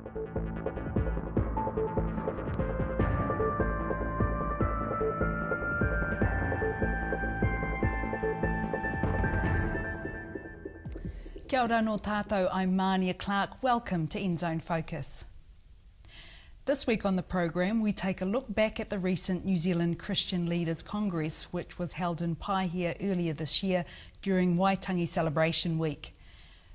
Kia ora no tātou, I'm Mania Clark. Welcome to End Zone Focus. This week on the program, we take a look back at the recent New Zealand Christian Leaders Congress, which was held in Paihia earlier this year during Waitangi Celebration Week.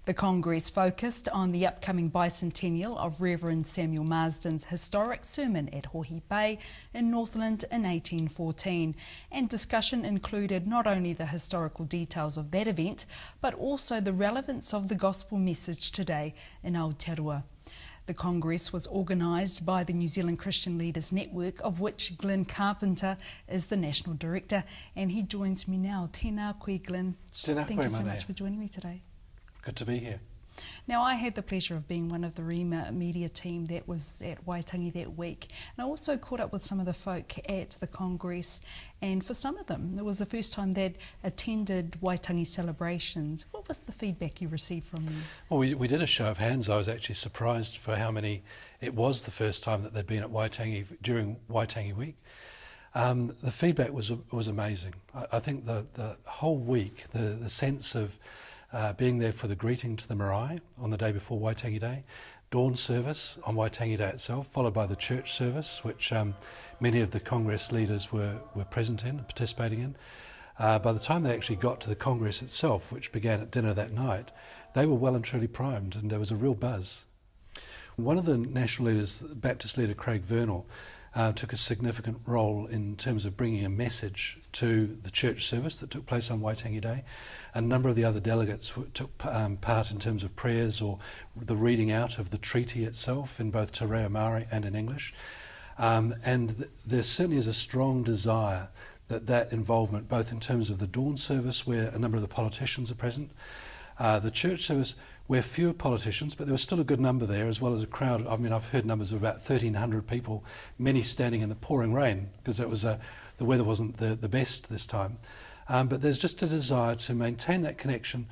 The Congress focused on the upcoming bicentennial of Reverend Samuel Marsden's historic sermon at Hohi Bay in Northland in 1814, and discussion included not only the historical details of that event, but also the relevance of the gospel message today in Aotearoa. The Congress was organised by the New Zealand Christian Leaders Network, of which Glyn Carpenter is the National Director, and he joins me now. Tēnā koe, Glyn. Thank you so much for joining me today. Good to be here. Now, I had the pleasure of being one of the REMA media team that was at Waitangi that week, and I also caught up with some of the folk at the Congress, and for some of them it was the first time they'd attended Waitangi celebrations. What was the feedback you received from them? Well, we did a show of hands. I was actually surprised for how many. It was the first time that they'd been at Waitangi during Waitangi week. The feedback was amazing. I think the whole week, the sense of being there for the greeting to the marae on the day before Waitangi Day, dawn service on Waitangi Day itself, followed by the church service, which many of the Congress leaders were present in, participating in. By the time they actually got to the Congress itself, which began at dinner that night, they were well and truly primed, and there was a real buzz. One of the national leaders, Baptist leader Craig Vernal, took a significant role in terms of bringing a message to the church service that took place on Waitangi Day. A number of the other delegates took part in terms of prayers or the reading out of the treaty itself in both Te Reo Māori and in English. And there certainly is a strong desire that involvement, both in terms of the dawn service where a number of the politicians are present, the church service where fewer politicians, but there was still a good number there, as well as a crowd. I mean, I've heard numbers of about 1,300 people, many standing in the pouring rain, because that was the weather wasn't the best this time. But there's just a desire to maintain that connection,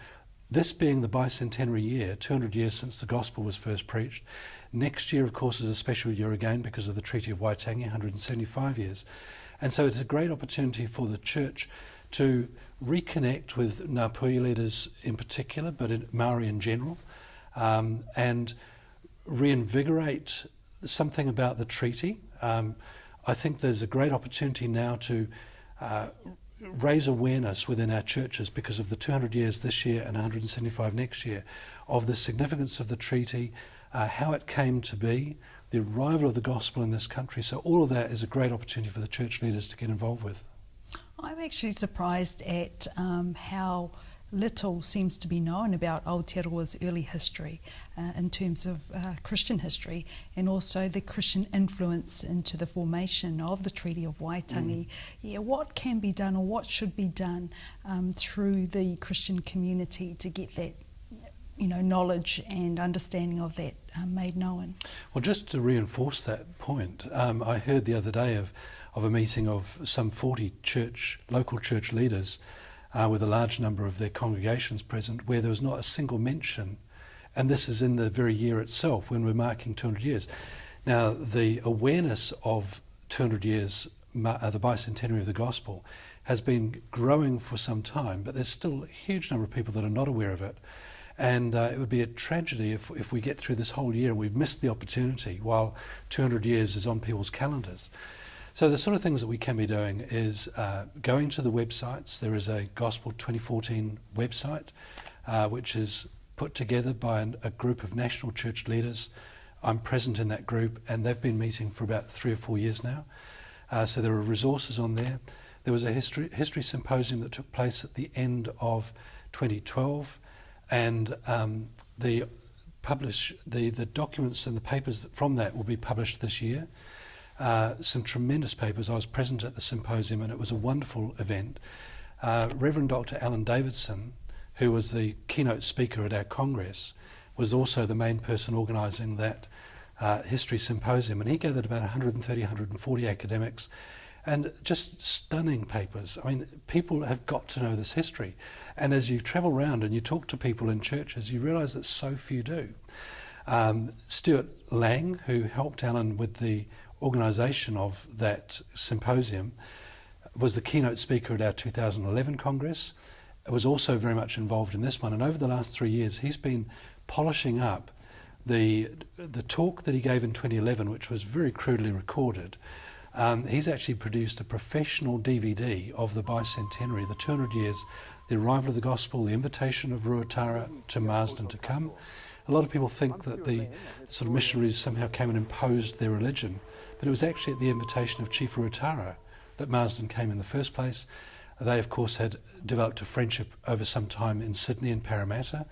this being the bicentenary year, 200 years since the gospel was first preached. Next year, of course, is a special year again because of the Treaty of Waitangi, 175 years. And so it's a great opportunity for the church to reconnect with Ngāpuhi leaders in particular, but in Māori in general, and reinvigorate something about the treaty. I think there's a great opportunity now to raise awareness within our churches because of the 200 years this year and 175 next year of the significance of the treaty, how it came to be, the arrival of the gospel in this country. So all of that is a great opportunity for the church leaders to get involved with. I'm actually surprised at how little seems to be known about Aotearoa's early history in terms of Christian history, and also the Christian influence into the formation of the Treaty of Waitangi. Yeah, what can be done or what should be done through the Christian community to get that knowledge and understanding of that made known? Well, just to reinforce that point, I heard the other day of a meeting of some 40 local church leaders with a large number of their congregations present, where there was not a single mention, and this is in the very year itself when we're marking 200 years. Now, the awareness of 200 years, the bicentenary of the gospel, has been growing for some time, but there's still a huge number of people that are not aware of it. And it would be a tragedy if we get through this whole year and we've missed the opportunity while 200 years is on people's calendars. So the sort of things that we can be doing is going to the websites. There is a Gospel 2014 website, which is put together by a group of national church leaders. I'm present in that group, and they've been meeting for about 3 or 4 years now. So there are resources on there. There was a history symposium that took place at the end of 2012, and the documents and the papers from that will be published this year. Some tremendous papers. I was present at the symposium, and it was a wonderful event. Reverend Dr. Alan Davidson, who was the keynote speaker at our Congress, was also the main person organising that history symposium, and he gathered about 130, 140 academics, and just stunning papers. I mean, people have got to know this history, and as you travel around and you talk to people in churches, you realise that so few do. Stuart Lang, who helped Alan with the organisation of that symposium, was the keynote speaker at our 2011 Congress. Was also very much involved in this one, and over the last 3 years he's been polishing up the talk that he gave in 2011, which was very crudely recorded. He's actually produced a professional DVD of the bicentenary, the 200 years, the arrival of the gospel, the invitation of Ruatara to Marsden to come. A lot of people think that the sort of missionaries somehow came and imposed their religion, but it was actually at the invitation of Chief Ruatara that Marsden came in the first place. They, of course, had developed a friendship over some time in Sydney and Parramatta.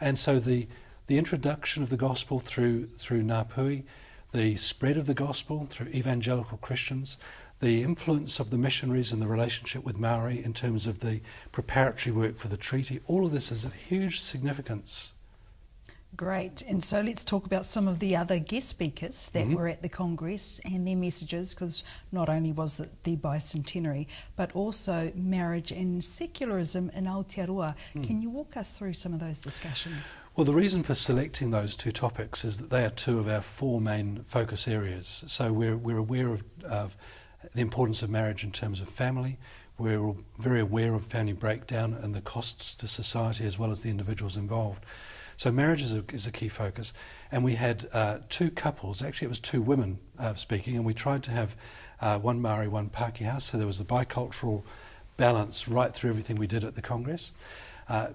And so the introduction of the gospel through Ngāpuhi, the spread of the gospel through evangelical Christians, the influence of the missionaries and the relationship with Maori in terms of the preparatory work for the treaty, all of this is of huge significance. Great. And so let's talk about some of the other guest speakers that were at the Congress and their messages, because not only was it the bicentenary, but also marriage and secularism in Aotearoa. Can you walk us through some of those discussions? Well, the reason for selecting those two topics is that they are two of our four main focus areas. So we're aware of the importance of marriage in terms of family. We're very aware of family breakdown and the costs to society as well as the individuals involved. So marriage is a key focus, and we had two couples, actually it was two women speaking, and we tried to have one Maori, one Paihia, so there was a bicultural balance right through everything we did at the Congress.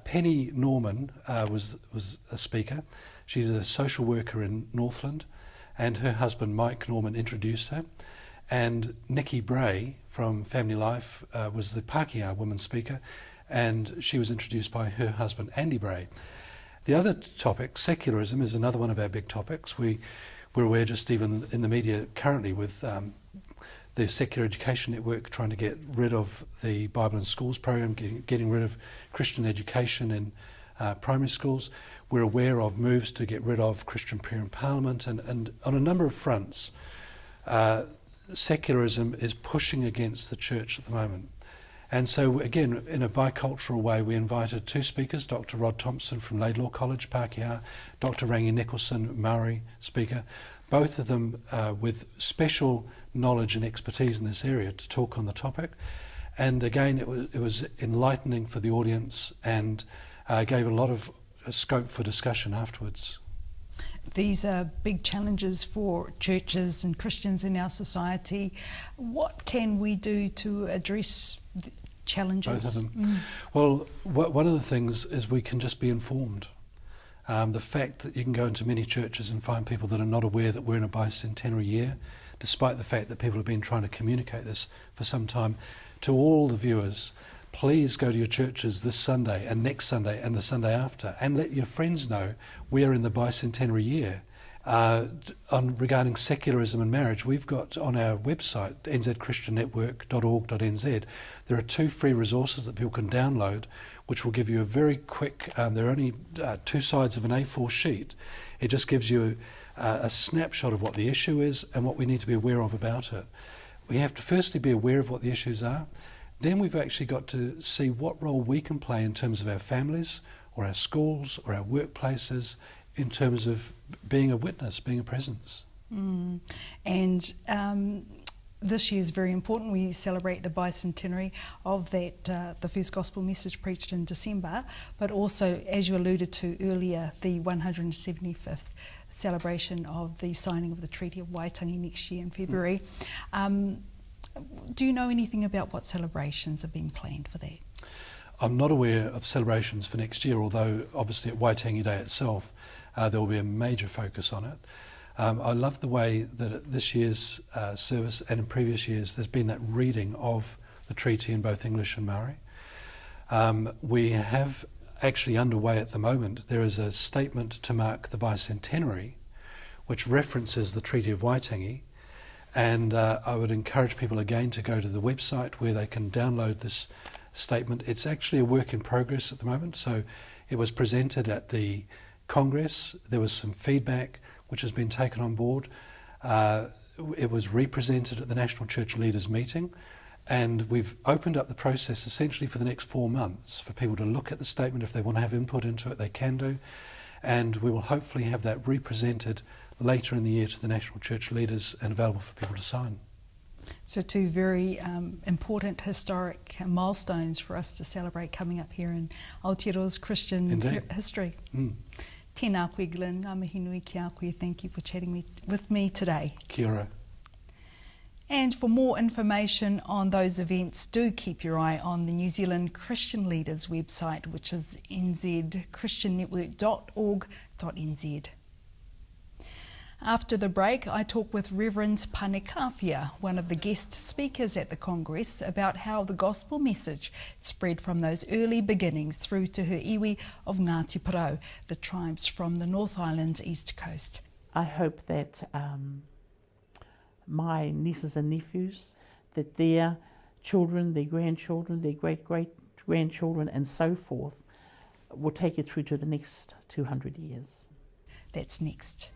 Penny Norman was a speaker. She's a social worker in Northland, and her husband Mike Norman introduced her. And Nikki Bray from Family Life was the Paihia woman speaker, and she was introduced by her husband Andy Bray. The other topic, secularism, is another one of our big topics. We're aware just even in the media currently with the Secular Education Network trying to get rid of the Bible in Schools program, getting rid of Christian education in primary schools. We're aware of moves to get rid of Christian prayer in Parliament, and on a number of fronts, secularism is pushing against the church at the moment. And so, again, in a bicultural way, we invited two speakers, Dr. Rod Thompson from Laidlaw College, Paihia, Dr. Rangi Nicholson, Maori speaker, both of them with special knowledge and expertise in this area to talk on the topic. And again, it was enlightening for the audience and gave a lot of scope for discussion afterwards. These are big challenges for churches and Christians in our society. What can we do to address the challenges? Both of them. Well, one of the things is we can just be informed. The fact that you can go into many churches and find people that are not aware that we're in a bicentenary year, despite the fact that people have been trying to communicate this for some time. To all the viewers, please go to your churches this Sunday and next Sunday and the Sunday after, and let your friends know we are in the bicentenary year. Regarding secularism and marriage, we've got on our website, nzchristiannetwork.org.nz, there are two free resources that people can download, which will give you a very quick, they're only two sides of an A4 sheet. It just gives you a snapshot of what the issue is and what we need to be aware of about it. We have to firstly be aware of what the issues are. Then we've actually got to see what role we can play in terms of our families or our schools or our workplaces in terms of being a witness, being a presence. And this year is very important. We celebrate the bicentenary of that, the first gospel message preached in December, but also, as you alluded to earlier, the 175th celebration of the signing of the Treaty of Waitangi next year in February. Do you know anything about what celebrations are being planned for that? I'm not aware of celebrations for next year, although obviously at Waitangi Day itself there will be a major focus on it. I love the way that at this year's service and in previous years there's been that reading of the treaty in both English and Maori. We have actually underway at the moment, there is a statement to mark the bicentenary which references the Treaty of Waitangi, and I would encourage people again to go to the website where they can download this statement. It's actually a work in progress at the moment, so it was presented at the Congress, there was some feedback which has been taken on board. It was represented at the National Church Leaders Meeting, and we've opened up the process essentially for the next 4 months for people to look at the statement. If they want to have input into it, they can do. and we will hopefully have that represented later in the year to the National Church leaders and available for people to sign. So two very important historic milestones for us to celebrate coming up here in Aotearoa's Christian history. Tēnā koe, Glyn, ngā mihi nui ki a koe. Thank you for chatting with me today. Kia ora. And for more information on those events, do keep your eye on the New Zealand Christian Leaders website, which is nzchristiannetwork.org.nz. After the break, I talk with Reverend Paihia, one of the guest speakers at the Congress, about how the gospel message spread from those early beginnings through to her iwi of Ngāti Porou, the tribes from the North Island's east coast. I hope that my nieces and nephews, that their children, their grandchildren, their great-great-grandchildren and so forth will take it through to the next 200 years. That's next.